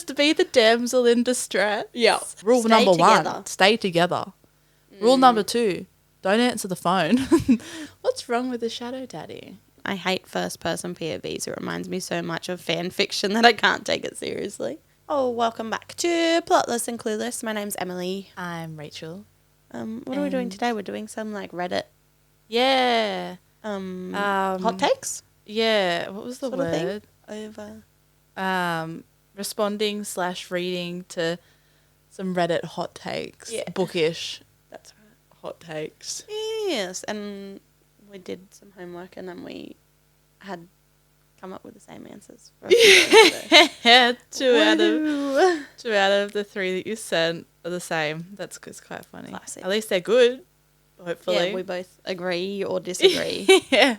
just be the damsel in distress. Yeah. Rule Stay number together. 1, stay together. Rule number 2, don't answer the phone. What's wrong with the shadow daddy? I hate first-person POVs. It reminds me so much of fan fiction that I can't take it seriously. Oh, welcome back to Plotless and Clueless. My name's Emily. I'm Rachel. What are we doing today? We're doing some like Reddit Yeah. hot takes? Yeah. What was the Sort of thing? word? Over. Responding / reading to some Reddit hot takes. Yeah. Bookish That's right. hot takes. Yes, and we did some homework and then we had come up with the same answers. For Yeah, two out of the 3 that you sent are the same. That's quite funny. Classic. At least they're good, hopefully. Yeah, we both agree or disagree. Yeah.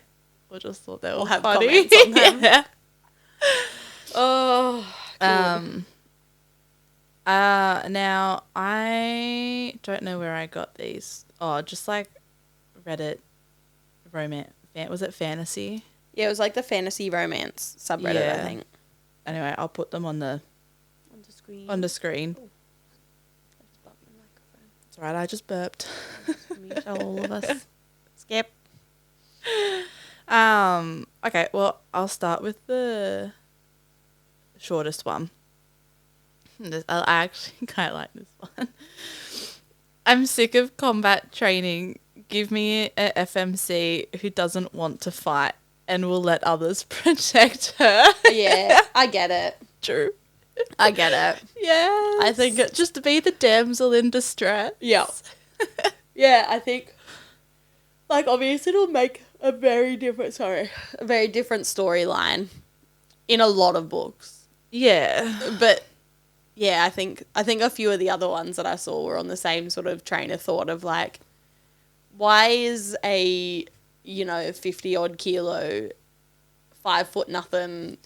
We just thought they were have funny. comments on them. Yeah. Oh, good. Now I don't know where I got these. Oh, just like Reddit romance. Was it fantasy? Yeah, it was like the fantasy romance subreddit, Yeah. I think. Anyway, I'll put them on the On the screen. screen. Oh. I just bumped my microphone. It's alright, I just burped. Mute all of us. Skip. Okay, well, I'll start with the shortest one. I actually quite like this one. I'm sick of combat training. Give me a FMC who doesn't want to fight and will let others protect her. Yeah, I get it. True. I get it. Yeah. I think it- just to be the damsel in distress. Yeah. Yeah, I think, like, obviously it'll make a very different storyline in a lot of books. Yeah. But yeah, I think a few of the other ones that I saw were on the same sort of train of thought of like, why is a 50 odd kilo, 5 foot nothing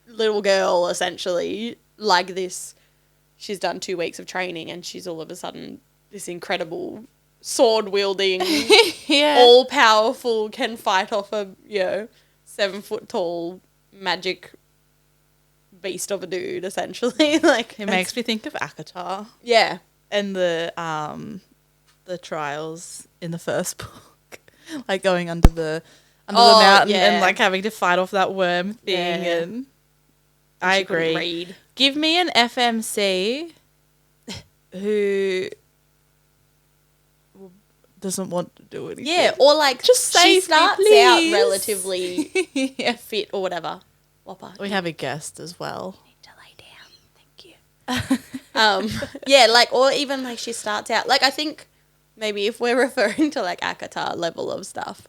little girl essentially like this? She's done 2 weeks of training and she's all of a sudden this incredible sword wielding, Yeah. all powerful, can fight off a 7 foot tall magic beast of a dude essentially. Like It makes me think of Akatar yeah. and the trials in the first book. Like going under the mountain yeah. and like having to fight off that worm thing Yeah. and I She couldn't agree. read. Give me an FMC who doesn't want to do anything. Yeah, or like Just she save me, starts out please. relatively Yeah. fit or whatever. Whopper. We have a guest as well. Need to lay down. Thank you. Yeah, like, or even like she starts out like, I think maybe if we're referring to like Akatar level of stuff,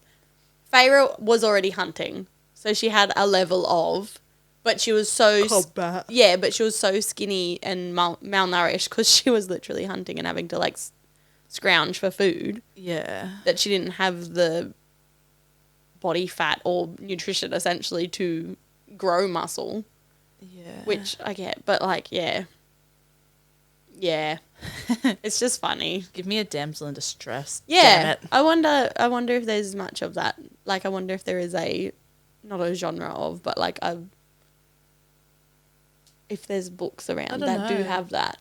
Feyre was already hunting, so she had a level of, but she was so Combat. yeah, but she was so skinny and malnourished because she was literally hunting and having to like scrounge for food Yeah. that she didn't have the body fat or nutrition essentially to grow muscle, Yeah. which I get, but like yeah, it's just funny. Give me a damsel in distress. Yeah, Damn it. I wonder if there's much of that. Like, I wonder if there is not a genre of, but like if there's books around that do know. have that.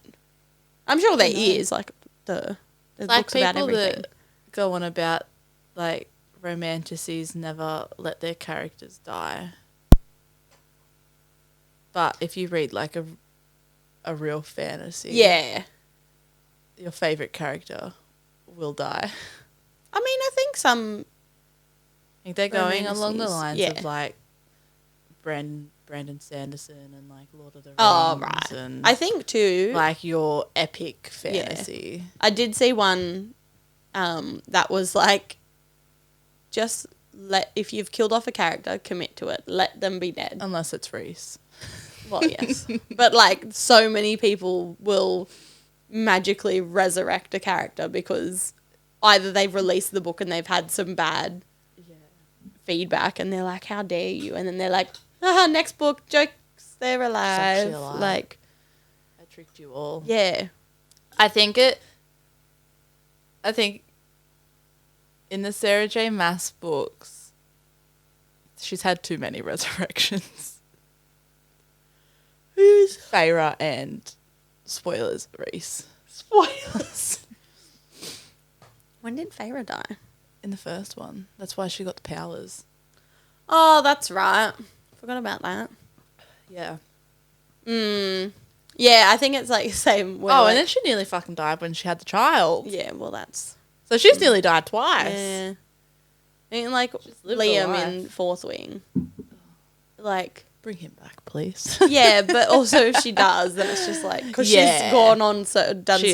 I'm sure there know. is. Like there's Like books about people everything. that go on about like romanticies never let their characters die. But if you read like a real fantasy, Yeah, your favorite character will die. I mean, I think some. I think they're going along the Romances, lines yeah. of like Brandon Sanderson and like Lord of the Rings. Oh right, And I think too. like your epic fantasy. I did see one that was like, just if you've killed off a character, commit to it. Let them be dead. Unless it's Reese. Well, yes. But like so many people will magically resurrect a character because either they've released the book and they've had some bad feedback and they're like, how dare you? And then they're like, next book, jokes, they're alive. alive. Like, I tricked you all. yeah. I think in the Sarah J. Maas books, she's had too many resurrections. Feyre and spoilers, Reese. Spoilers. When did Feyre die? In the first one. That's why she got the powers. Oh, that's right. Forgot about that. Yeah. Yeah, I think it's like the same. Oh, and then she nearly fucking died when she had the child. Yeah, well, that's... So she's nearly died twice. Yeah. I mean, like, lived a Liam life. in Fourth Wing. Like... Bring him back, please. Yeah, but also if she does, then it's just like... Because she's gone on, done so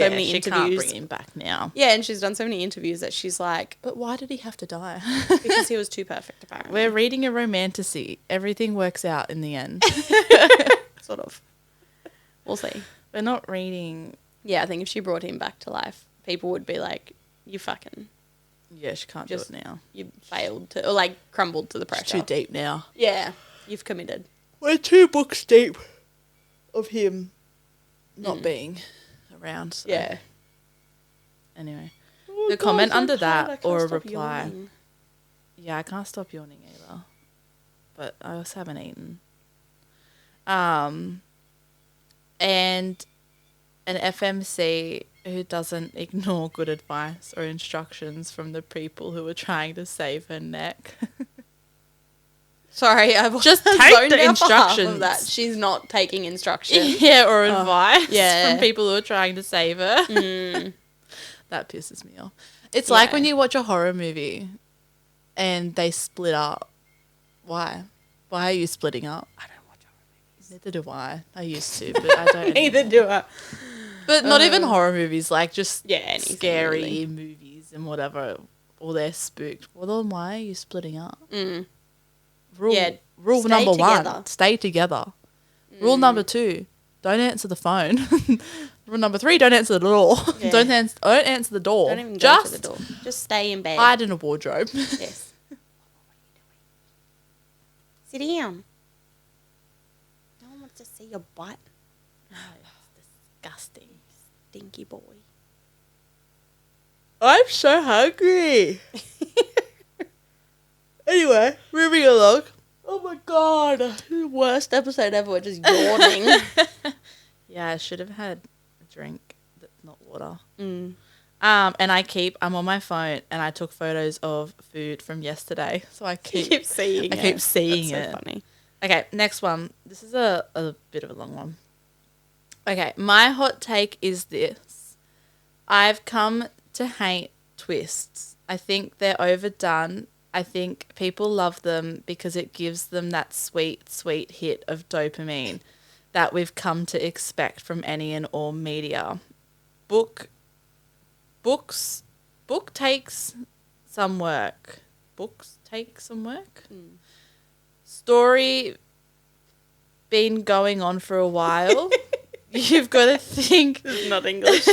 many interviews. She can't bring him back now. Yeah, and she's done so many interviews that she's like... But why did he have to die? Because he was too perfect, apparently. We're reading a romantasy. Everything works out in the end. Sort of. We'll see. We're not reading... Yeah, I think if she brought him back to life, people would be like, you fucking... Yeah, she can't do it now. You failed to... Or, like, crumbled to the pressure. It's too deep now. Yeah, you've committed. We're 2 books deep of him not being around. So. Yeah. Anyway. The comment under that or a reply. Yawning. Yeah, I can't stop yawning either. But I also haven't eaten. And an FMC who doesn't ignore good advice or instructions from the people who are trying to save her neck. Sorry, I've just take the instructions. Of that. She's not taking instructions. Yeah, or advice from people who are trying to save her. That pisses me off. It's like when you watch a horror movie and they split up. Why? Why are you splitting up? I don't watch horror movies. Neither do I. I used to, but I don't. Neither do I. But not even horror movies, like just scary really. movies and whatever. Or they're spooked. Well, then why are you splitting up? Rule number 1, stay together. Rule number 2, don't answer the phone. Rule number 3, don't answer the door. Yeah. Don't answer the door. Don't even go to the door. Just stay in bed. Hide in a wardrobe. Yes. Sit down. No one wants to see your butt. No, it's disgusting. Stinky boy. I'm so hungry. Anyway, moving along. Oh my god. Worst episode ever. We're just yawning. Yeah, I should have had a drink that's not water. Mm. And I'm on my phone and I took photos of food from yesterday. So I keep seeing it. I keep seeing That's it. So funny. Okay, next one. This is a bit of a long one. Okay, my hot take is this. I've come to hate twists. I think they're overdone. I think people love them because it gives them that sweet, sweet hit of dopamine that we've come to expect from any and all media. Book takes some work. Books take some work. Story been going on for a while. You've got to think. It's not English.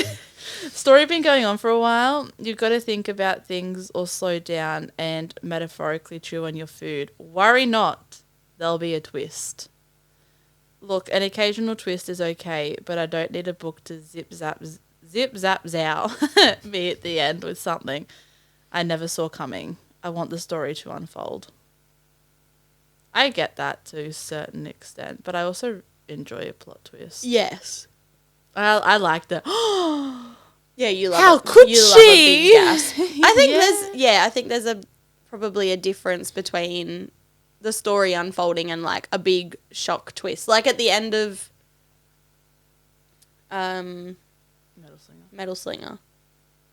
Story been going on for a while. You've got to think about things or slow down and metaphorically chew on your food. Worry not. There'll be a twist. Look, an occasional twist is okay, but I don't need a book to zip zap zow me at the end with something I never saw coming. I want the story to unfold. I get that to a certain extent, but I also enjoy a plot twist. Yes. I like the yeah, you love how it. could you she? Love a big gasp. I think there's probably a difference between the story unfolding and like a big shock twist. Like at the end of Metal Slinger.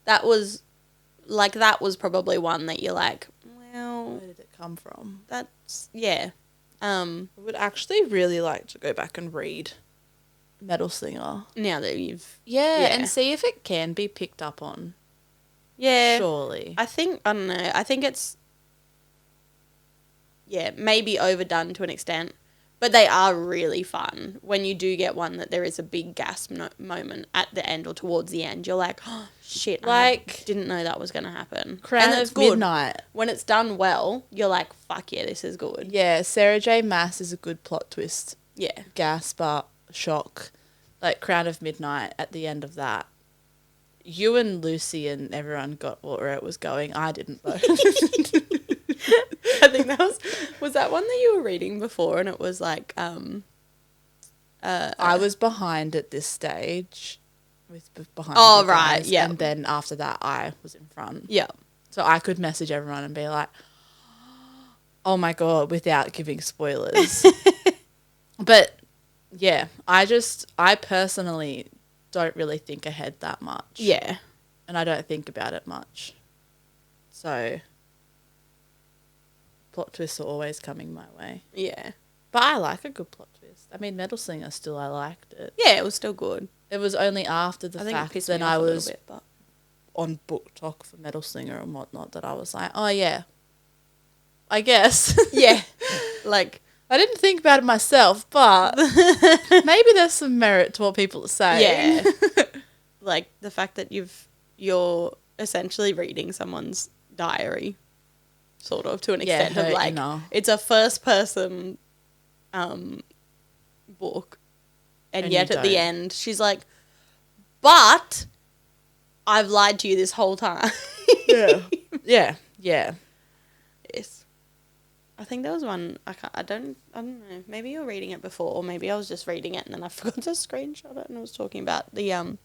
That was probably one that you're like, well, where did it come from? That's I would actually really like to go back and read Metal Slinger. Now that you've and see if it can be picked up on. Yeah. Surely. I don't know. I think it's maybe overdone to an extent. But they are really fun. When you do get one that there is a big gasp moment at the end or towards the end, you're like, oh, shit, like, I didn't know that was going to happen. Crown of Midnight. When it's done well, you're like, fuck yeah, this is good. Yeah, Sarah J. Maas is a good plot twist. Yeah. Gasp, shock. Like Crown of Midnight at the end of that. You and Lucy and everyone got where it was going. I didn't though. I think that was that one that you were reading before, and it was like I was behind at this stage behind. Oh, you right, guys, yeah. And then after that, I was in front. Yeah. So I could message everyone and be like, oh my God, without giving spoilers. But yeah, I personally don't really think ahead that much. Yeah. And I don't think about it much. So plot twists are always coming my way. Yeah. But I like a good plot twist. I mean, Metal Slinger still, I liked it. Yeah, it was still good. It was only after the I think it fact pissed that me off I a was little bit, but on Book Talk for Metal Slinger and whatnot that I was like, oh yeah, I guess. yeah. Like, I didn't think about it myself, but maybe there's some merit to what people are saying. yeah. Like the fact that you're essentially reading someone's diary, sort of, to an Yeah, extent of like, it's a first person book, and yet at the end she's like, but I've lied to you this whole time. Yeah. Yes. I think there was one, I don't know, maybe you're reading it before, or maybe I was just reading it and then I forgot to screenshot it, and I was talking about the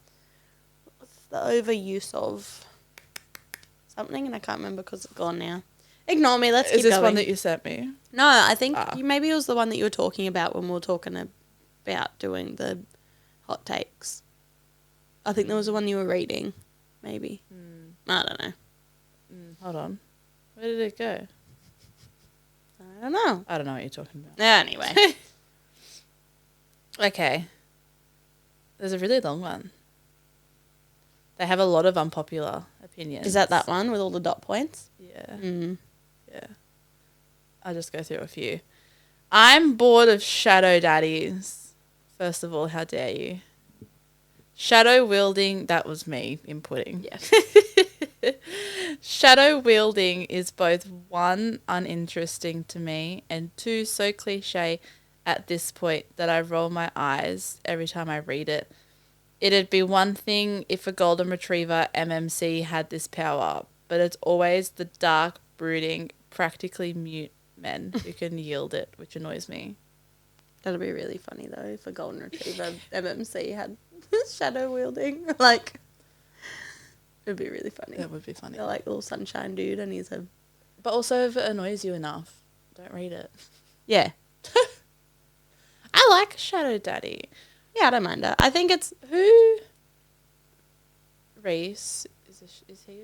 overuse of something, and I can't remember because it's gone now. Ignore me, let's keep going. Is this one that you sent me? No, I think maybe it was the one that you were talking about when we were talking about doing the hot takes. I think there was the one you were reading, maybe. I don't know. Hold on. Where did it go? I don't know. I don't know what you're talking about. Anyway. Okay. There's a really long one. They have a lot of unpopular opinions. Is that one with all the dot points? Yeah. Yeah. I'll just go through a few. I'm bored of shadow daddies. First of all, how dare you? Shadow wielding, that was me inputting. Yeah. Shadow wielding is both one, uninteresting to me, and two, so cliche at this point that I roll my eyes every time I read it. It'd be one thing if a golden retriever MMC had this power, but it's always the dark, brooding, practically mute men who can yield it, which annoys me. That'd be really funny though if a golden retriever MMC had shadow wielding. Like, it'd be really funny. That would be funny. They're like little sunshine dude, and he's a. But also, if it annoys you enough, don't read it. Yeah. I like a shadow daddy. Yeah, I don't mind her. I think it's Who? Reese is he?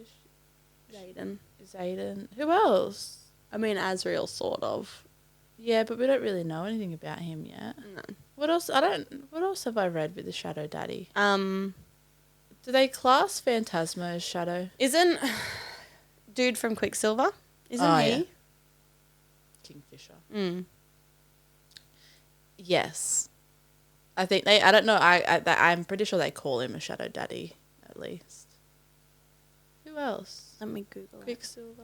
Jaden. Is Aiden? Who else? I mean, Asriel, sort of. Yeah, but we don't really know anything about him yet. No. What else? What else have I read with the shadow daddy? Do they class Phantasma as shadow? Isn't dude from Quicksilver? Isn't he? Yeah. Kingfisher. Yes. I think I don't know. I'm pretty sure they call him a shadow daddy at least. Who else? Let me Google it. Quicksilver.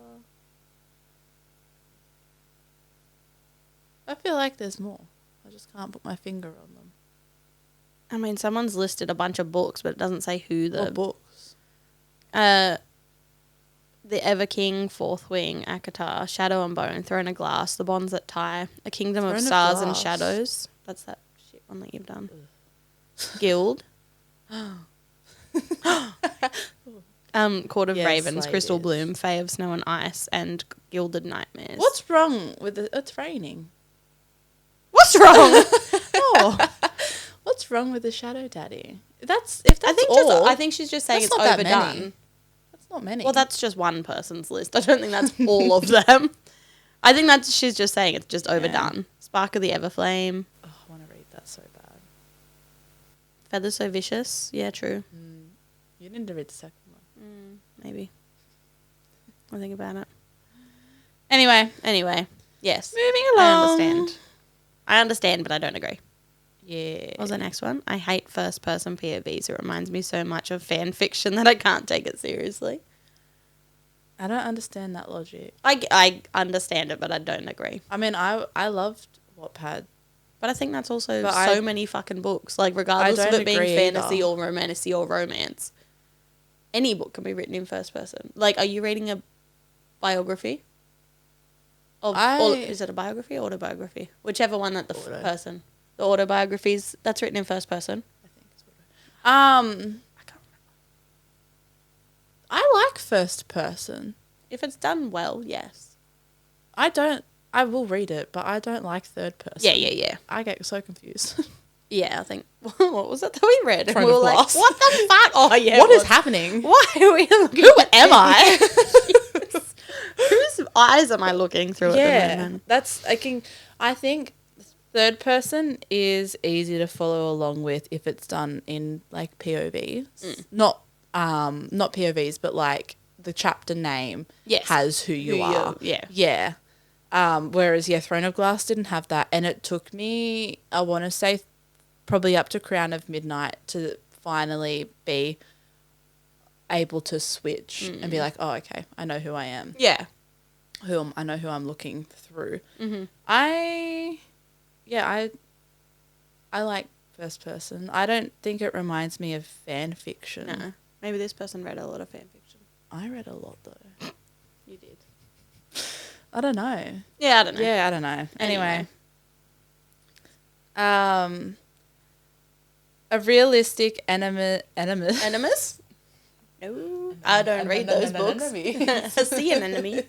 I feel like there's more. I just can't put my finger on them. I mean, someone's listed a bunch of books, but it doesn't say who the... What books? The Ever King, Fourth Wing, Akatar, Shadow and Bone, Throne of Glass, The Bonds That Tie, A Kingdom of Stars and Shadows. That's that shit one that you've done. Guild. Court of Ravens, Crystal Bloom, Fae of Snow and Ice, and Gilded Nightmares. What's wrong with it? It's raining. What's wrong? What's wrong with the shadow daddy? I think she's just saying it's overdone. That's not many. Well, that's just one person's list. I don't think that's all of them. I think she's just saying it's just overdone. Yeah. Spark of the Everflame. Oh, I want to read that so bad. Feather So Vicious. Yeah, true. You need to read the second one. Maybe. I'll think about it. Anyway. Yes. Moving along. I understand, but I don't agree. Yeah. What was the next one? I hate first-person POVs. It reminds me so much of fan fiction that I can't take it seriously. I don't understand that logic. I understand it, but I don't agree. I mean, I loved Wattpad. But I think that's also so many fucking books. Like, regardless of it being fantasy or romantasy or romance, any book can be written in first person. Like, are you reading a biography? Or is it a biography or autobiography? Whichever one that the person... The autobiographies that's written in first person. I think it's I can't remember. I like first person. If it's done well, yes. I will read it, but I don't like third person. Yeah. I get so confused. Yeah, I think, what was it that we read? Throne We were of like, Glass. what the fuck? Oh, yeah. What is happening? Why are we looking Who at am I? this? Whose eyes am I looking through at the moment? I think third person is easy to follow along with if it's done in like POVs. Not POVs, but like the chapter name has who you are. Yeah. Whereas Throne of Glass didn't have that, and it took me, I want to say, probably up to Crown of Midnight to finally be able to switch and be like, oh, okay, I know who I am. Yeah. I know who I'm looking through. Mm-hmm. I like first person. I don't think it reminds me of fan fiction. No. Maybe this person read a lot of fan fiction. I read a lot though. You did. I don't know. Yeah, I don't know. Yeah, I don't know. Anyway. A realistic animus? No, I don't read those books. I see an enemy.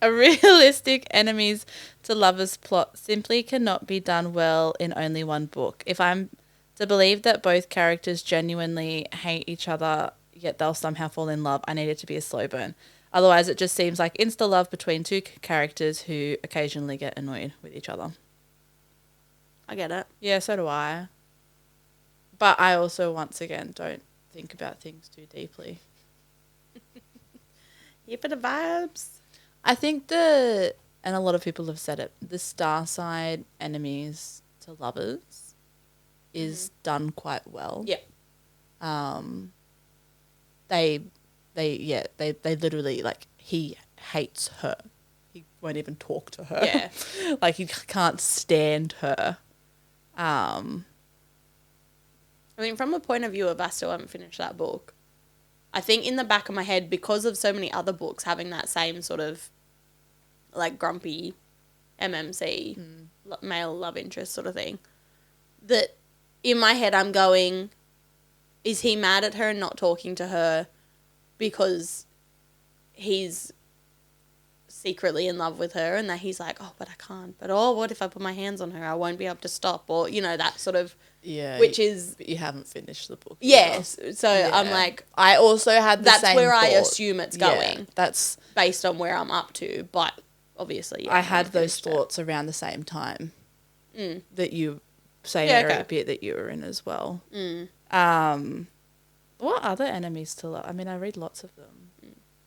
A realistic enemies to lovers plot simply cannot be done well in only one book. If I'm to believe that both characters genuinely hate each other, yet they'll somehow fall in love, I need it to be a slow burn. Otherwise, it just seems like insta-love between two characters who occasionally get annoyed with each other. I get it. Yeah, so do I. But I also, once again, don't think about things too deeply. You for the vibes. I think and a lot of people have said it, the star side enemies to lovers is done quite well. Yeah. They literally, like, he hates her. He won't even talk to her. Yeah. Like, he can't stand her. I mean, from a point of view of I still haven't finished that book, I think in the back of my head, because of so many other books having that same sort of, like, grumpy MMC, male love interest sort of thing, that in my head I'm going, is he mad at her and not talking to her because he's secretly in love with her and that he's like, oh, but I can't. But, oh, what if I put my hands on her? I won't be able to stop. Or, you know, that sort of... Yeah. Which is... But you haven't finished the book. Yes. So I'm like... I also had the same That's where I thought. assume it's going. Yeah, that's... Based on where I'm up to. But, obviously, yeah, I had those thoughts around the same time that you... Same area bit that you were in as well. What other enemies to love? I mean, I read lots of them.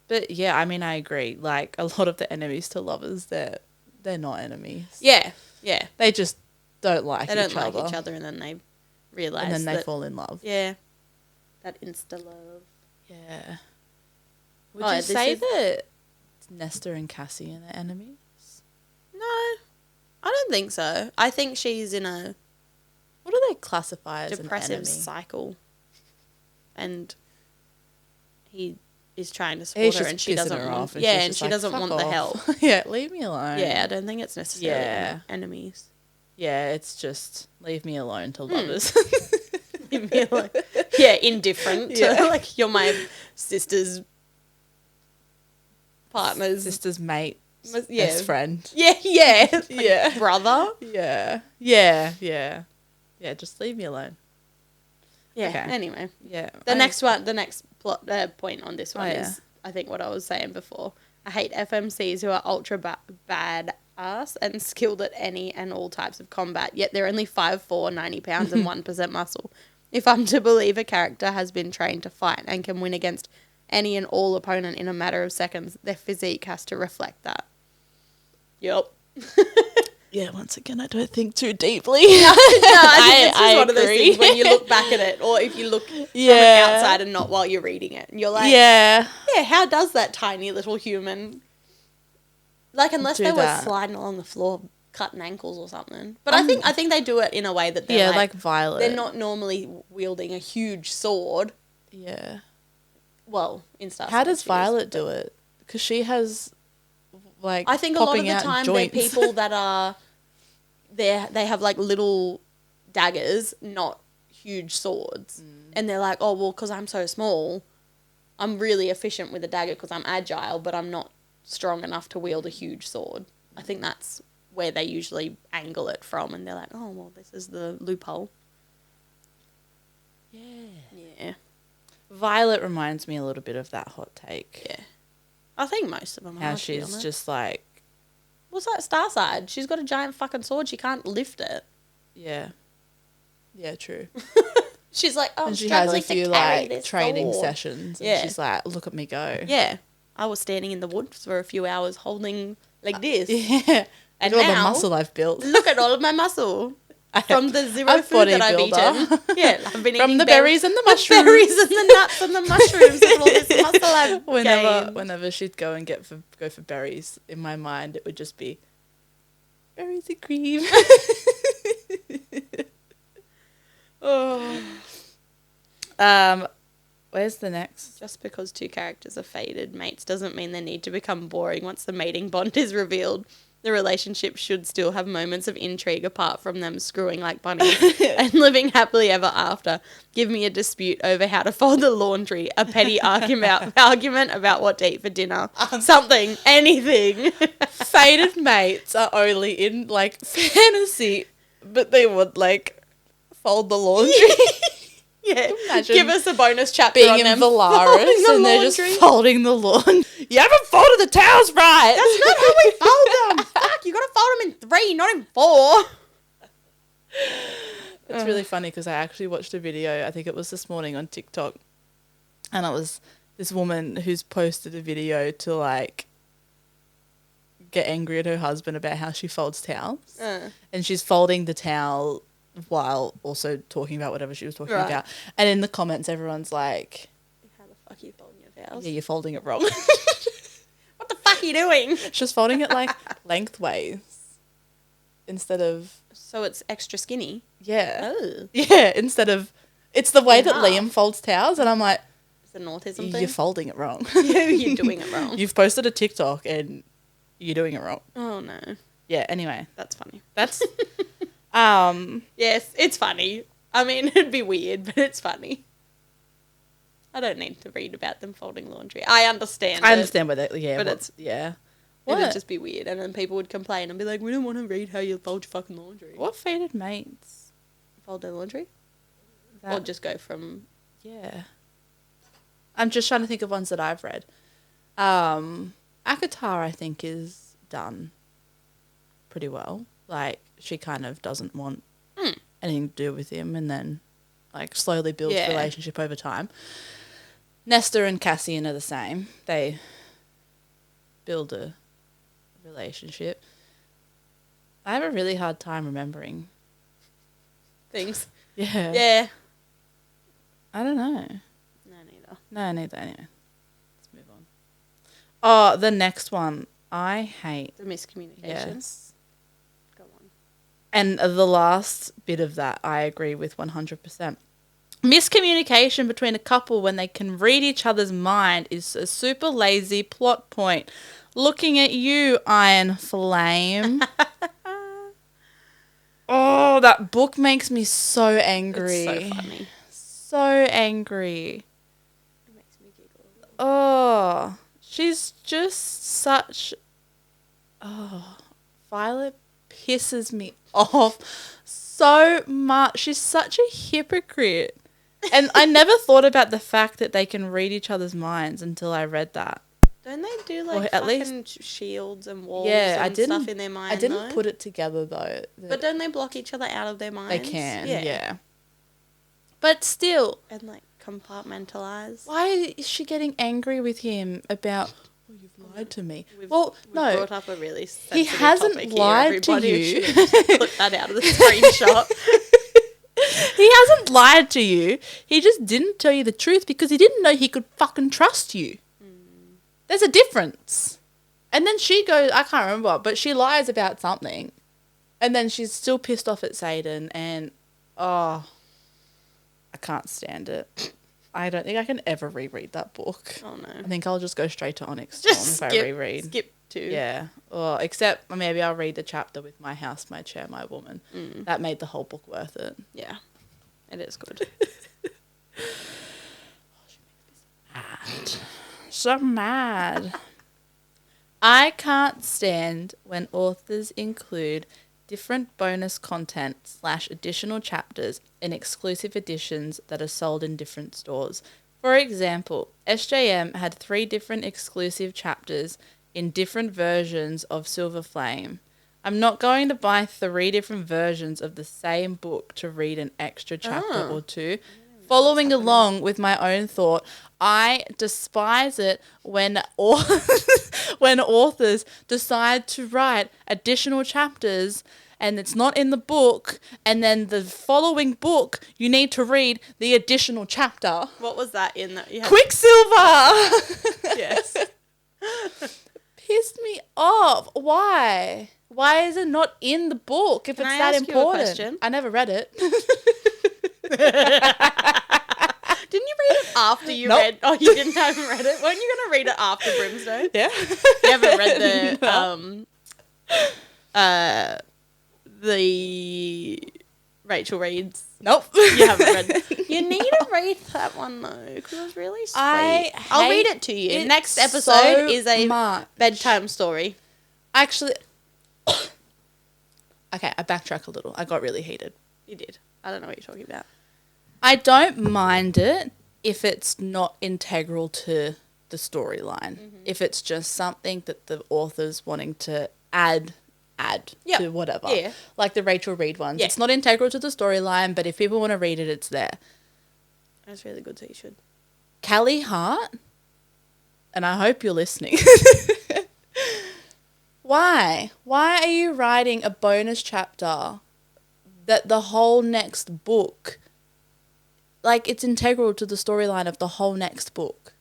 But yeah, I mean, I agree. Like, a lot of the enemies to lovers, they're not enemies. Yeah, yeah. They just don't like each other. They don't like each other and then they realise and then they fall in love. Yeah. That insta-love. Yeah. Would you say that Nesta and Cassie are enemies? No, I don't think so. I think she's in a... What do they classify as depressive an enemy? cycle. And he is trying to support her and she doesn't want... Yeah, and she doesn't want the help. Yeah, leave me alone. Yeah, I don't think it's necessarily enemies. Yeah, it's just leave me alone to lovers. Leave me alone. Yeah, indifferent. To, like, you're my sister's partner's... Sister's mate. Best friend. Yeah, yeah. Like yeah. brother. Yeah. Yeah, yeah. Yeah, just leave me alone. Yeah, okay. Anyway. Yeah. The next plot point on this one is, I think, what I was saying before. I hate FMCs who are ultra badass and skilled at any and all types of combat, yet they're only 5'4", 90 pounds and 1% muscle. If I'm to believe a character has been trained to fight and can win against any and all opponent in a matter of seconds, their physique has to reflect that. Yep. Yeah, once again, I don't think too deeply. No, I think it's just one of those things when you look back at it, or if you look from the outside and not while you're reading it, and you're like, yeah, how does that tiny little human, like, unless they were sliding along the floor, cutting ankles or something. But I think they do it in a way that they're like Violet. They're not normally wielding a huge sword. Yeah. Well, in Star How does Violet do it? Because she has, like, I think a lot of the time they're people that are they have like little daggers, not huge swords. And they're like, oh, well, because I'm so small, I'm really efficient with a dagger because I'm agile, but I'm not strong enough to wield a huge sword. I think that's where they usually angle it from, and they're like, oh, well, this is the loophole. Yeah. Violet reminds me a little bit of that hot take. Yeah. I think most of them are. How she's just like... What's that Starside? She's got a giant fucking sword. She can't lift it. Yeah. Yeah, true. She's like, oh, and I'm she has a few, like, training sword. sessions. And Yeah. she's like, look at me go. Yeah. I was standing in the woods for a few hours holding like this. Yeah. And look at all now, the muscle I've built. look at all of my muscle. From the zero food that I've eaten. Yeah, I've been From eating the berries and the mushrooms. The berries and the nuts and the mushrooms and all this muscle I've gained. Whenever she'd go and go for berries, in my mind it would just be berries and cream. Oh. Where's the next? Just because two characters are fated mates doesn't mean they need to become boring once the mating bond is revealed. The relationship should still have moments of intrigue apart from them screwing like bunnies and living happily ever after. Give me a dispute over how to fold the laundry, a petty argument about what to eat for dinner, something, anything. Fated mates are only in, like, fantasy, but they would, like, fold the laundry. Yeah, imagine give us a bonus chapter being on in them Valaris and they're just folding the lawn. You haven't folded the towels right. That's not how we fold them. Fuck, you got to fold them in 3, not in 4. It's really funny because I actually watched a video, I think it was this morning on TikTok, and it was this woman who's posted a video to, like, get angry at her husband about how she folds towels. And she's folding the towel while also talking about whatever she was talking about. And in the comments, everyone's like, how the fuck are you folding your towels? Yeah, you're folding it wrong. What the fuck are you doing? She's folding it, like, lengthways instead of... So it's extra skinny? Yeah. Oh. Yeah, instead of... It's the way that Liam folds towels, and I'm like... Is it an autism thing? You're folding it wrong. You're doing it wrong. You've posted a TikTok, and you're doing it wrong. Oh, no. Yeah, anyway. That's funny. That's... Yes, it's funny. I mean, it'd be weird, but it's funny. I don't need to read about them folding laundry. I understand where they... Yeah. But it's... Yeah. It'd just be weird, and then people would complain and be like, we don't want to read how you fold your fucking laundry. What fated mates? Fold their laundry? Or just go from... Yeah. I'm just trying to think of ones that I've read. Akatar, I think, is done pretty well. Like, she kind of doesn't want anything to do with him, and then, like, slowly builds a relationship over time. Nesta and Cassian are the same. They build a relationship. I have a really hard time remembering things. Yeah. Yeah. I don't know. No, neither. Anyway, let's move on. Oh, the next one. I hate. The miscommunication. Yes. Go on. And the last bit of that, I agree with 100%. Miscommunication between a couple when they can read each other's mind is a super lazy plot point. Looking at you, Iron Flame. Oh, that book makes me so angry. It's so funny. So angry. It makes me giggle. Oh, she's just such... Oh, Violet pisses me off so much. She's such a hypocrite. And I never thought about the fact that they can read each other's minds until I read that. Don't they do like at fucking shields and walls and stuff in their mind? I didn't put it together though. But don't they block each other out of their minds? They can, yeah. But still. And like compartmentalize. Why is she getting angry with him about, oh, you've lied to me? We've no. brought up a really sensitive he hasn't topic lied here, to you. Put that out of the screenshot. He hasn't lied to you. He just didn't tell you the truth because he didn't know he could fucking trust you. There's a difference. And then she goes, I can't remember, but she lies about something. And then she's still pissed off at Satan and, oh, I can't stand it. I don't think I can ever reread that book. Oh, no. I think I'll just go straight to Onyx Storm if I reread. Skip too. Yeah. Or except maybe I'll read the chapter with My House, My Chair, My Woman. That made the whole book worth it. Yeah. It is good. So mad. I can't stand when authors include different bonus content / additional chapters in exclusive editions that are sold in different stores. For example, SJM had 3 different exclusive chapters in different versions of Silver Flame. I'm not going to buy 3 different versions of the same book to read an extra chapter or 2. Following along with my own thought, I despise it when when authors decide to write additional chapters and it's not in the book, and then the following book you need to read the additional chapter. What was that in that? Quicksilver! Yes. Pissed me off. Why? Why is it not in the book if Can it's I that ask you a important? question? I never read it. Didn't you read it after you Nope. read? Oh, you haven't read it. Weren't you gonna read it after Brimstone? Yeah. You haven't read the Rachel reads. Nope. You haven't read it. You need to read that one though, because it was really sweet. I'll read it to you. Next episode so is a much. bedtime story. Actually, okay, I backtrack a little. I got really heated. You did. I don't know what you're talking about. I don't mind it if it's not integral to the storyline. If it's just something that the author's wanting to add to whatever. Yeah. Like the Rachel Reid ones. Yeah. It's not integral to the storyline, but if people want to read it, it's there. That's really good, so you should. Callie Hart, and I hope you're listening. Why? Why are you writing a bonus chapter that the whole next book, like, it's integral to the storyline of the whole next book?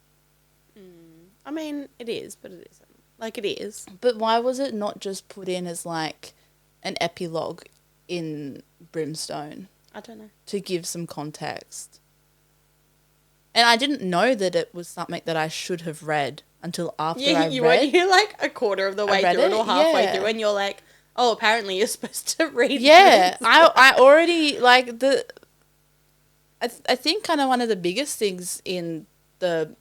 I mean, it is, but it isn't. Like, it is. But why was it not just put in as, like, an epilogue in Brimstone I don't know. to give some context? And I didn't know that it was something that I should have read until after I read. You're like a quarter of the way read through it it, or halfway yeah. through, and you're like, oh, apparently you're supposed to read Yeah, this. I already, like, I think kind of one of the biggest things in the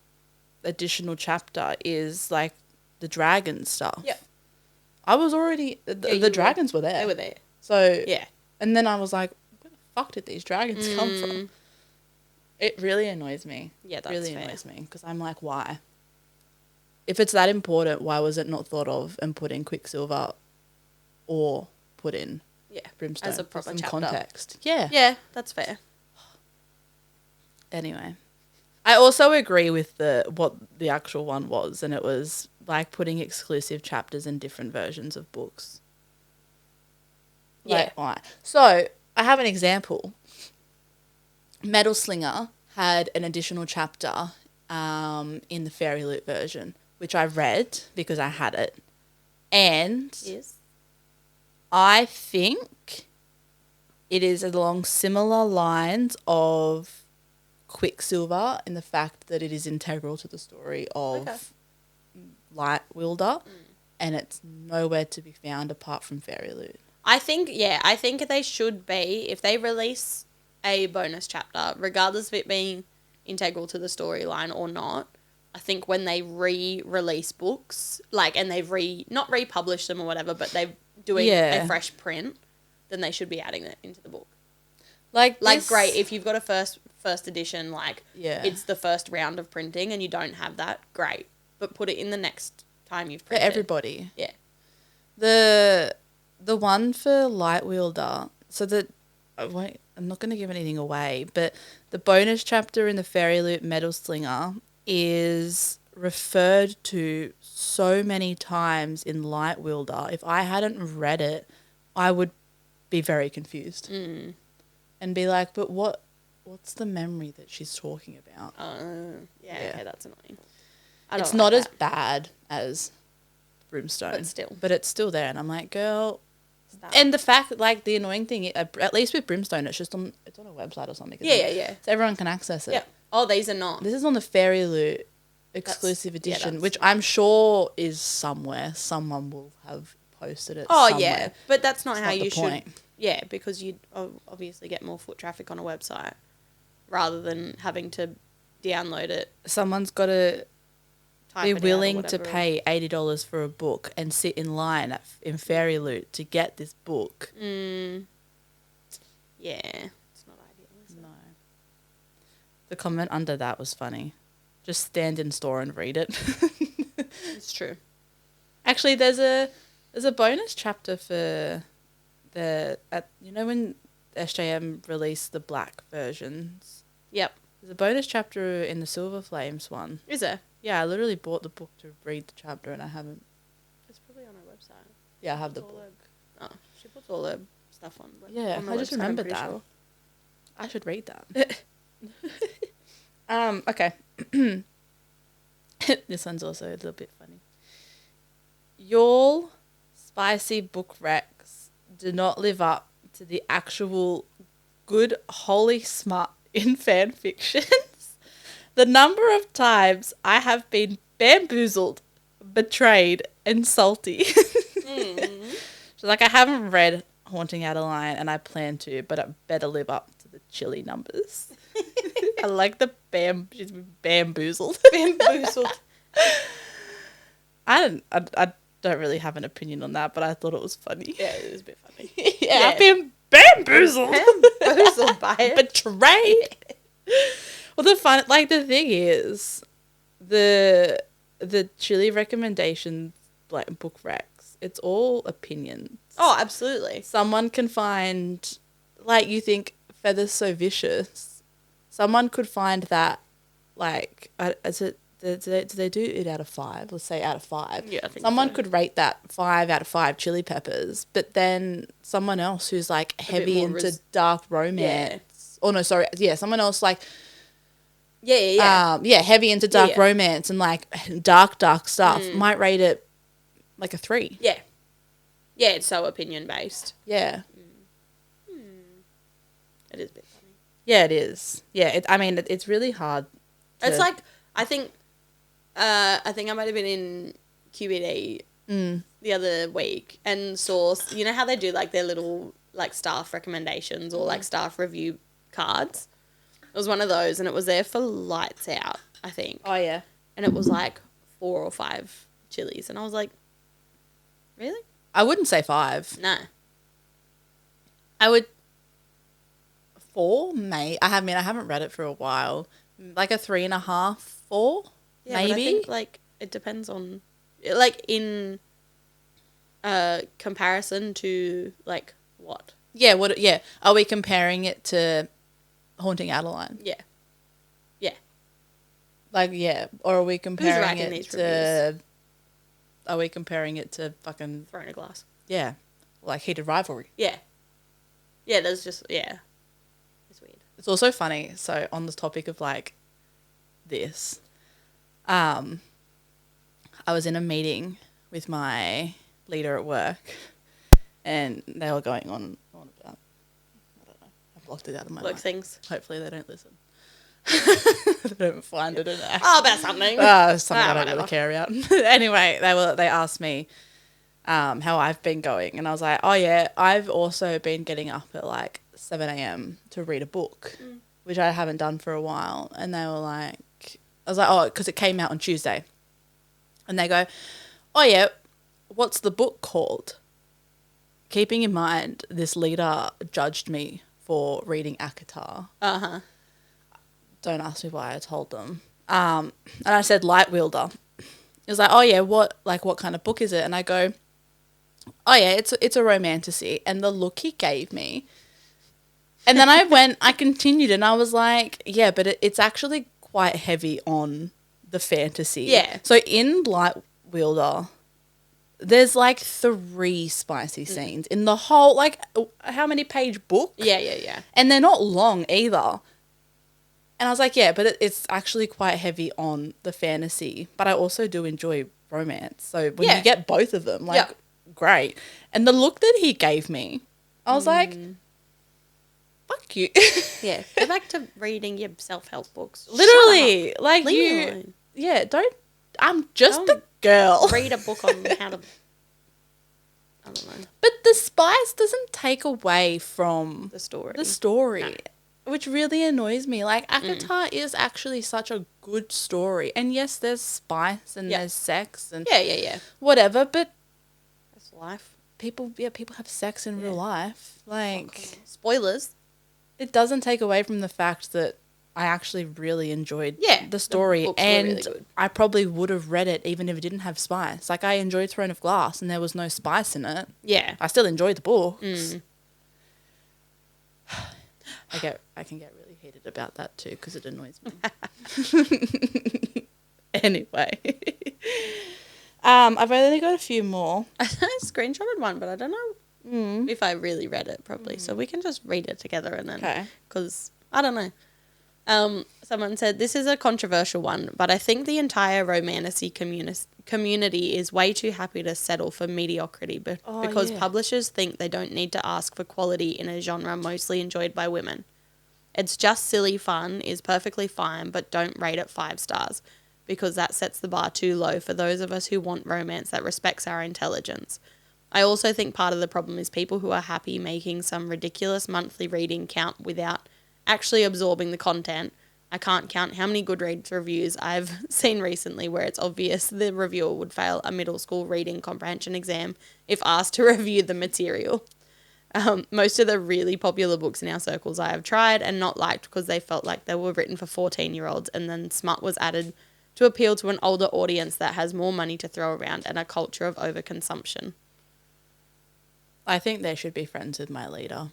additional chapter is, like, the dragon stuff. Yeah. I was already, the dragons were there. They were there. So, Yeah. and then I was like, where the fuck did these dragons come Mm. from? It really annoys me. Yeah, that's really fair. annoys me because I'm like, why? If it's that important, why was it not thought of and put in Quicksilver or put in Yeah. Brimstone As a for proper some chapter. context? Yeah. Yeah, that's fair. Anyway, I also agree with what the actual one was, and it was like putting exclusive chapters in different versions of books. Like, why? So I have an example. Metal Slinger had an additional chapter in the Fairy Loot version, which I read because I had it. And Yes. I think it is along similar lines of Quicksilver in the fact that it is integral to the story of Light Wielder, and it's nowhere to be found apart from Fairy Loot. I think they should be, if they release a bonus chapter, regardless of it being integral to the storyline or not, I think when they re-release books, like, and they've not republished them or whatever, but they're doing a fresh print, then they should be adding it into the book. Like great, if you've got a first edition, like, it's the first round of printing and you don't have that, great. But put it in the next time you've printed. For everybody. Yeah. The one for Light Wielder, so that, wait, I'm not going to give anything away, but the bonus chapter in the Fairy Loot Metal Slinger is referred to so many times in Light Wielder. If I hadn't read it, I would be very confused. And be like, but what's the memory that she's talking about? Okay, that's annoying. It's not as bad as Brimstone. But it's still there. And I'm like, girl. And the fact that, like, the annoying thing, at least with Brimstone, it's on a website or something. Yeah. So everyone can access it. Yeah. Oh, these are not. This is on the Fairy Loot exclusive edition, that's- which I'm sure is somewhere. Someone will have posted it. Oh, somewhere. yeah. But that's not It's how not the you point. should. Yeah, because you'd obviously get more foot traffic on a website rather than having to download it. Someone's got to Type be it out or willing to whatever. pay $80 for a book and sit in line in Fairy Loot to get this book. Yeah, it's not ideal, is it? No. The comment under that was funny. Just stand in store and read it. It's true. Actually, there's a bonus chapter for when SJM released the black versions. Yep. There's a bonus chapter in the Silver Flames one. Is there? Yeah, I literally bought the book to read the chapter and I haven't. It's probably on our website. Yeah, I have the All book. she puts all her stuff on. Yeah, on the I just website, I'm remembered pretty that. sure. I should read that. Okay. This one's also a little bit funny. Your spicy book recs do not live up to the actual good holy smut in fan fictions. The number of times I have been bamboozled, betrayed, and salty. She's like, I haven't read Haunting Adeline and I plan to, but it better live up to the chilly numbers. I like the she's been bamboozled. Bamboozled. I don't really have an opinion on that, but I thought it was funny. Yeah, it was a bit funny. Yeah, I've been bamboozled. Bamboozled by it. Betrayed. Well, the thing is, the chili recommendations, like book recs, it's all opinions. Oh, absolutely. Someone can find, like, you think Feather's So Vicious. Someone could find that, like, do they do it out of 5? Let's say out of 5. Yeah, I think Someone so. could rate that 5 out of 5 chili peppers, but then someone else who's like heavy more into dark romance. Oh no, sorry, yeah, someone else like Yeah. heavy into dark Yeah. romance and like dark stuff might rate it like a 3. Yeah. Yeah, it's so opinion based. Yeah. It is a bit funny. Yeah, it is. Yeah, it's really hard. It's like I think I might have been in QBD the other week and saw, you know how they do like their little like staff recommendations or like staff review cards. It was one of those and it was there for Lights Out, I think. Oh yeah. And it was like 4 or 5 chilies and I was like, really? I wouldn't say 5. No. I would 4, I haven't read it for a while. Like a 3.5, 4, Yeah, maybe. but I think like it depends on like in comparison to like what? Yeah, yeah. Are we comparing it to Haunting Adeline? Yeah. Yeah. Like, yeah. Or are we comparing writing it these to... Are we comparing it to fucking... Throwing a glass. Yeah. Like Heated Rivalry. Yeah. Yeah, there's just, yeah. It's weird. It's also funny. So, on the topic of, like, this, I was in a meeting with my leader at work and they were going on about, I don't know, I blocked it out of my Work mind. things. Hopefully they don't listen. They don't find it an act. Oh, about something. Something I don't whatever. really care about. Anyway, they asked me how I've been going, and I was like, oh yeah, I've also been getting up at like 7 a.m. to read a book, which I haven't done for a while. And they were like, I was like, oh, because it came out on Tuesday, and they go, oh yeah, what's the book called? Keeping in mind, this leader judged me for reading Akatar. Uh-huh. Don't ask me why I told them. And I said Light Wielder. It was like, oh yeah, what kind of book is it? And I go, oh yeah, it's a romantasy. And the look he gave me. And then I continued and I was like, yeah, but it's actually quite heavy on the fantasy. Yeah. So in Light Wielder, there's like 3 spicy scenes in the whole, like, how many page book? Yeah. And they're not long either. And I was like, yeah, but it's actually quite heavy on the fantasy. But I also do enjoy romance. So when you get both of them, like, great. And the look that he gave me, I was like, fuck you. Yeah. Go back to reading your self-help books. Literally. Like, Leave me alone. Yeah, don't. I'm just Don't a girl. Read a book on how to. I don't know. But the spice doesn't take away from The story. The story, which really annoys me. Like, Akatar is actually such a good story. And yes, there's spice and there's sex and Yeah. whatever, but That's life. people have sex in real life. Like, Spoilers. it doesn't take away from the fact that I actually really enjoyed the story, books were and really good. I probably would have read it even if it didn't have spice. Like, I enjoyed Throne of Glass and there was no spice in it. Yeah. I still enjoyed the books. I can get really heated about that too because it annoys me. Anyway, I've only got a few more. I screenshotted one, but I don't know if I really read it properly. So we can just read it together and then, because I don't know. Someone said, this is a controversial one, but I think the entire romantasy community is way too happy to settle for mediocrity because publishers think they don't need to ask for quality in a genre mostly enjoyed by women. It's just silly fun, is perfectly fine, but don't rate it 5 stars because that sets the bar too low for those of us who want romance that respects our intelligence. I also think part of the problem is people who are happy making some ridiculous monthly reading count without actually absorbing the content. I can't count how many Goodreads reviews I've seen recently where it's obvious the reviewer would fail a middle school reading comprehension exam if asked to review the material. Most of the really popular books in our circles I have tried and not liked because they felt like they were written for 14-year-olds, and then smut was added to appeal to an older audience that has more money to throw around and a culture of overconsumption. I think they should be friends with my leader.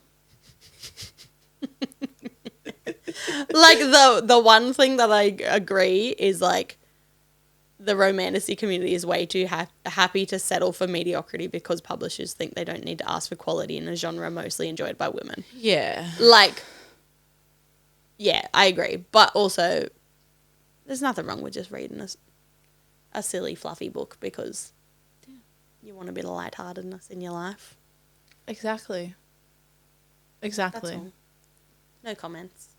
Like, the one thing that I agree is, like, the romantasy community is way too happy to settle for mediocrity because publishers think they don't need to ask for quality in a genre mostly enjoyed by women. Yeah. Like, yeah, I agree. But also, there's nothing wrong with just reading a silly, fluffy book because you want a bit of lightheartedness in your life. Exactly. That's all. No comments.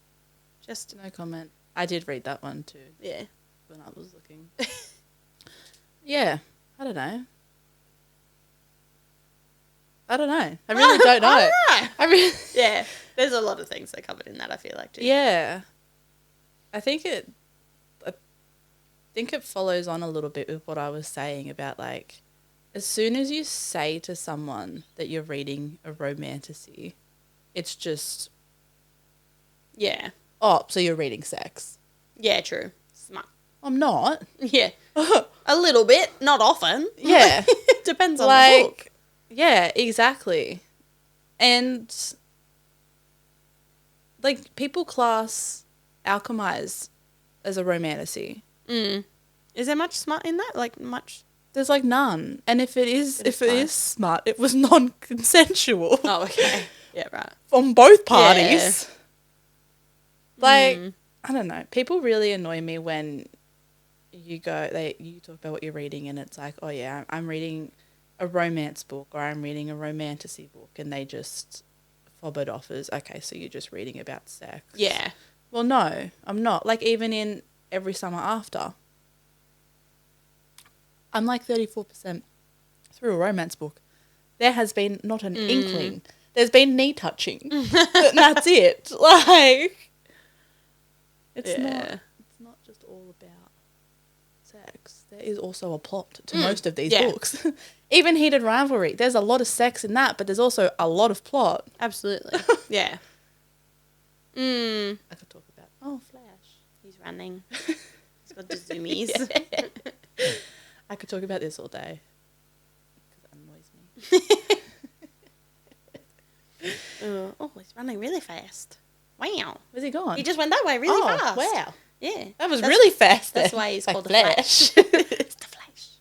Just no comment. I did read that one too. Yeah. When I was looking. Yeah. I don't know. I really don't know. Yeah. There's a lot of things that are covered in that, I feel like, too. Yeah. I think it follows on a little bit with what I was saying about, like, as soon as you say to someone that you're reading a romantasy, it's just, yeah. Oh, so you're reading sex. Yeah, true. Smart. I'm not. Yeah. A little bit, not often. Yeah. Depends on the book. Yeah, exactly. And, like, people class Alchemize as a romantasy. Is there much smut in that? Like, much? There's, like, none. And if it is smut, it was non-consensual. Oh, okay. Yeah, right. On both parties. Yeah. Like, I don't know. People really annoy me when you talk about what you're reading and it's like, oh yeah, I'm reading a romance book or I'm reading a romantasy book, and they just fob it off as, okay, so you're just reading about sex. Yeah. Well, no, I'm not. Like, even in Every Summer After, I'm like 34% through a romance book. There has been not an inkling. There's been knee touching. And that's it. Like, it's not just all about sex. There is also a plot to most of these books. Even Heated Rivalry, there's a lot of sex in that, but there's also a lot of plot. Absolutely. Yeah. I could talk about, Flash. He's running. He's got the zoomies. I could talk about this all day because it annoys me. He's running really fast. Wow. Where's he gone? He just went that way really fast. Wow. Yeah. That was really fast. That's why he's called the Flash. It's the Flash.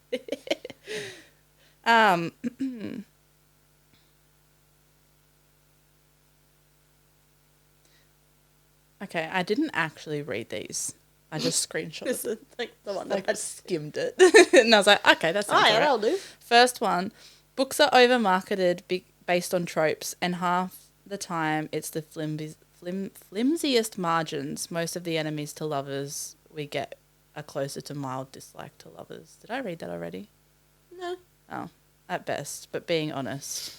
Okay, I didn't actually read these. I just screenshotted This is like the one that I skimmed it. And I was like, okay, that's yeah, that'll do. First one, books are overmarketed based on tropes, and half the time it's the flimsiest margins. Most of the enemies to lovers we get are closer to mild dislike to lovers. Did I read that already? No. Oh, at best. But being honest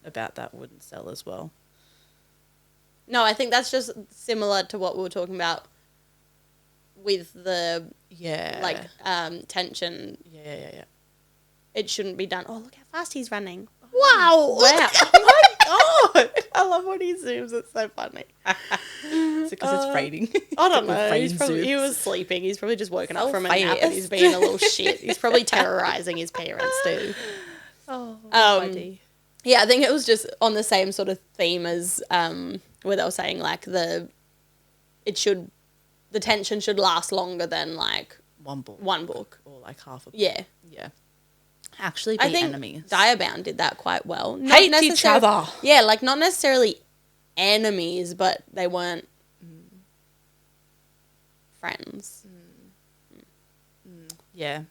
about that wouldn't sell as well. No, I think that's just similar to what we were talking about with the tension. Yeah. It shouldn't be done. Oh, look how fast he's running. Wow. Wow. Oh my God. I love when he zooms. It's so funny. Is it because it's raining? I don't know. He was sleeping. He's probably just woken up from a nap and he's being a little shit. He's probably terrorizing his parents too. Oh, buddy. Yeah, I think it was just on the same sort of theme as where they were saying like the tension should last longer than like one book. Or like half a book. Yeah. Yeah. Actually be enemies. Diabound did that quite well. Hate each other. Yeah, like not necessarily enemies, but they weren't friends. Yeah.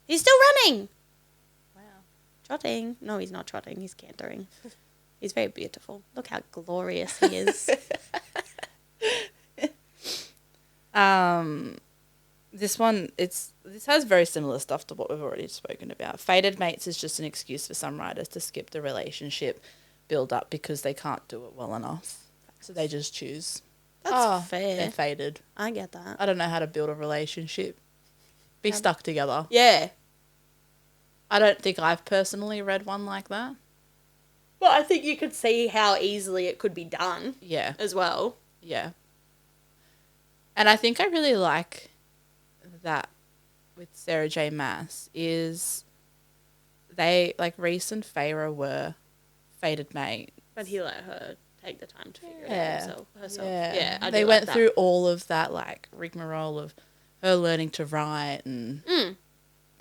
He's still running. Wow. Trotting. No, he's not trotting. He's cantering. He's very beautiful. Look how glorious he is. This has very similar stuff to what we've already spoken about. Fated mates is just an excuse for some writers to skip the relationship build up because they can't do it well enough. So they just choose. That's fair. They're fated. I get that. I don't know how to build a relationship. Be stuck together. Yeah. I don't think I've personally read one like that. Well, I think you could see how easily it could be done. Yeah. As well. Yeah. And I think I really like that with Sarah J. Maas is they, like, Reese and Feyre were fated mates. But he let her take the time to figure it out herself. Yeah. They went through all of that, like, rigmarole of her learning to write and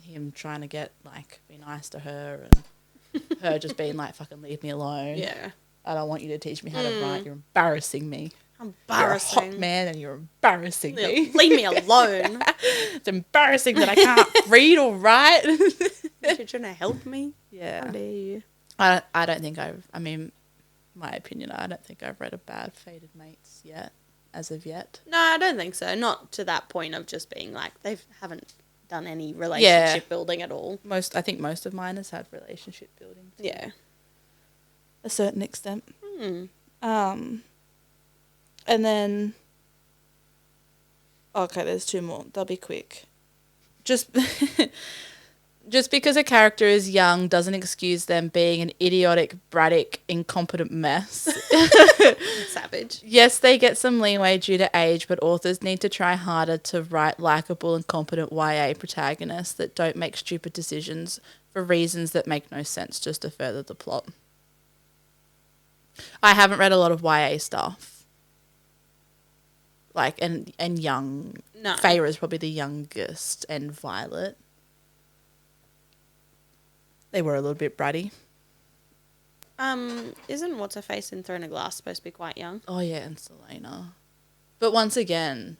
him trying to get, like, be nice to her and her just being like, fucking leave me alone. Yeah. I don't want you to teach me how to write. You're embarrassing me. Embarrassing. You're a hot man and you're embarrassing me. Leave me alone. It's embarrassing that I can't read or write. You're trying to help me? Yeah. How dare you? I don't think my opinion, I don't think I've read a bad Fated Mates yet, as of yet. No, I don't think so. Not to that point of just being like, they haven't done any relationship building at all. I think most of mine has had relationship building. Yeah. A certain extent. And then, okay, there's two more. They'll be quick. Just because a character is young doesn't excuse them being an idiotic, brattic, incompetent mess. Savage. Yes, they get some leeway due to age, but authors need to try harder to write likeable and competent YA protagonists that don't make stupid decisions for reasons that make no sense just to further the plot. I haven't read a lot of YA stuff. Like, and young. No. Feyre is probably the youngest, and Violet. They were a little bit bratty. Isn't What's-Her-Face in Throne of Glass supposed to be quite young? Oh, yeah, and Selena. But once again,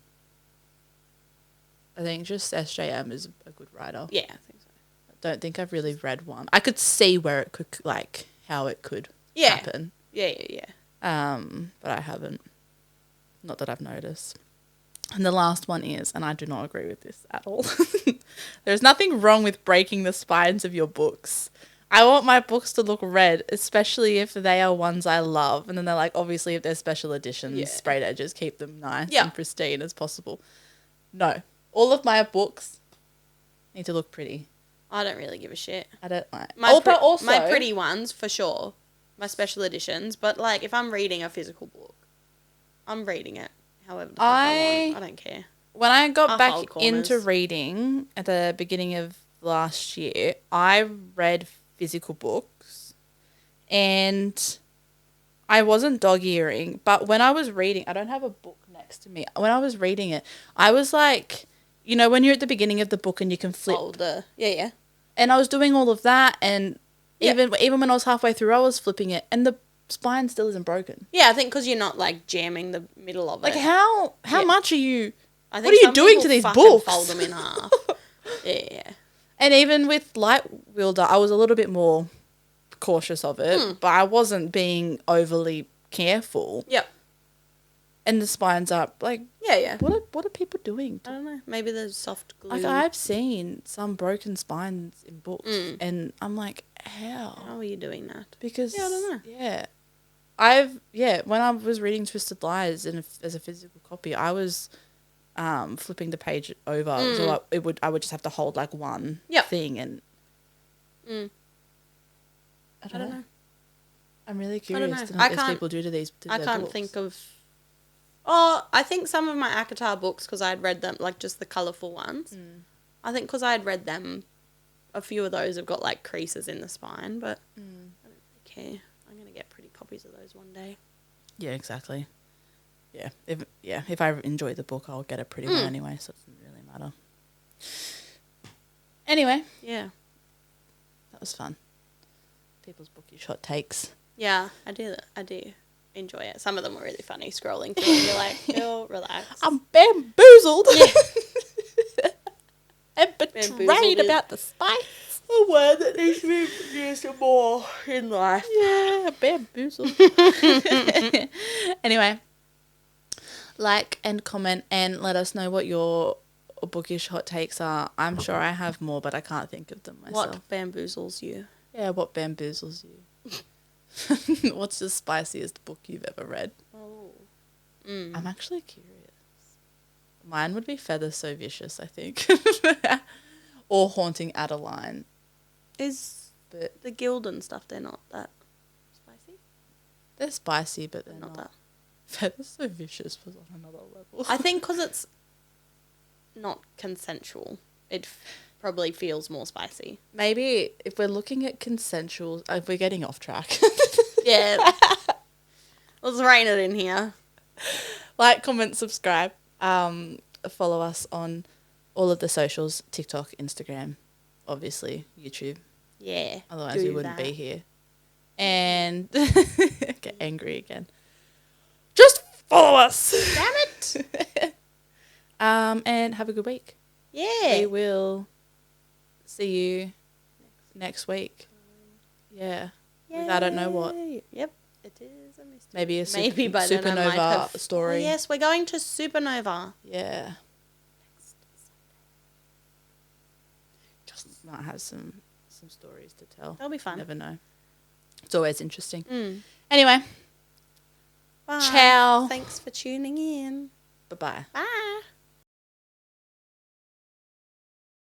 I think just SJM is a good writer. Yeah, I think so. I don't think I've really read one. I could see where it could, like, how it could happen. Yeah. But I haven't. Not that I've noticed. And the last one is, and I do not agree with this at all, there's nothing wrong with breaking the spines of your books. I want my books to look red, especially if they are ones I love. And then they're like, obviously, if they're special editions, sprayed edges, keep them nice and pristine as possible. No. All of my books need to look pretty. I don't really give a shit. I don't like... My pretty ones, for sure. My special editions. But, like, if I'm reading a physical book, I'm reading it however the fuck I want. I don't care. When I got back into reading at the beginning of last year, I read physical books and I wasn't dog-earing, but when I was reading, I don't have a book next to me. When I was reading it, I was like, you know, when you're at the beginning of the book and you can flip. Yeah. And I was doing all of that, and even when I was halfway through, I was flipping it, and the spine still isn't broken. Yeah, I think because you're not, like, jamming the middle of it. Like, how much are you... What are you doing to these books? Fold them in half. Yeah. And even with Light Wielder, I was a little bit more cautious of it, but I wasn't being overly careful. Yep. And the spine's up. Like, Yeah. What are people doing? I don't know. Maybe there's soft glue. Like, I've seen some broken spines in books, and I'm like, How are you doing that? Because Yeah, I don't know. When I was reading Twisted Lies as a physical copy, I was flipping the page over, so I would just have to hold like one thing, and I don't know. I'm really curious to know what these people do to these. I can't think of. Oh, I think some of my ACOTAR books, because I had read them, like just the colourful ones. I think because I had read them, a few of those have got like creases in the spine, but I don't really care. I'm going to get pretty copies of those one day. Yeah, exactly. Yeah, if I enjoy the book, I'll get a pretty one anyway, so it doesn't really matter. Anyway. Yeah. That was fun. People's bookish hot takes. Yeah, I do enjoy it. Some of them were really funny scrolling through and you're like, Phil, relax. I'm bamboozled. Yeah. And betrayed about the spice. A word that needs to be used more in life. Yeah, bamboozled. Anyway, like and comment and let us know what your bookish hot takes are. I'm sure I have more, but I can't think of them myself. What bamboozles you? Yeah, what bamboozles you? What's the spiciest book you've ever read? Oh. I'm actually curious. Mine would be Feather So Vicious, I think. Or Haunting Adeline. But the guild and stuff, they're not that spicy? They're spicy, but they're not that. Feather So Vicious was on another level. I think because it's not consensual, it probably feels more spicy. Maybe if we're looking at consensual, if we're getting off track. Yeah. Let's rein it in here. Like, comment, subscribe. Follow us on all of the socials, TikTok, Instagram, obviously YouTube. Yeah. Otherwise we wouldn't be here. And get angry again. Just follow us. Damn it. And have a good week. Yeah. We will see you next week. Yeah. With I don't know what. Yep. It is a mystery. Maybe a by then I might have story. Oh, yes, we're going to Supernova. Yeah. Next Sunday. Just might have some stories to tell. That'll be fun. You never know. It's always interesting. Anyway. Bye. Ciao. Thanks for tuning in. Bye-bye. Bye.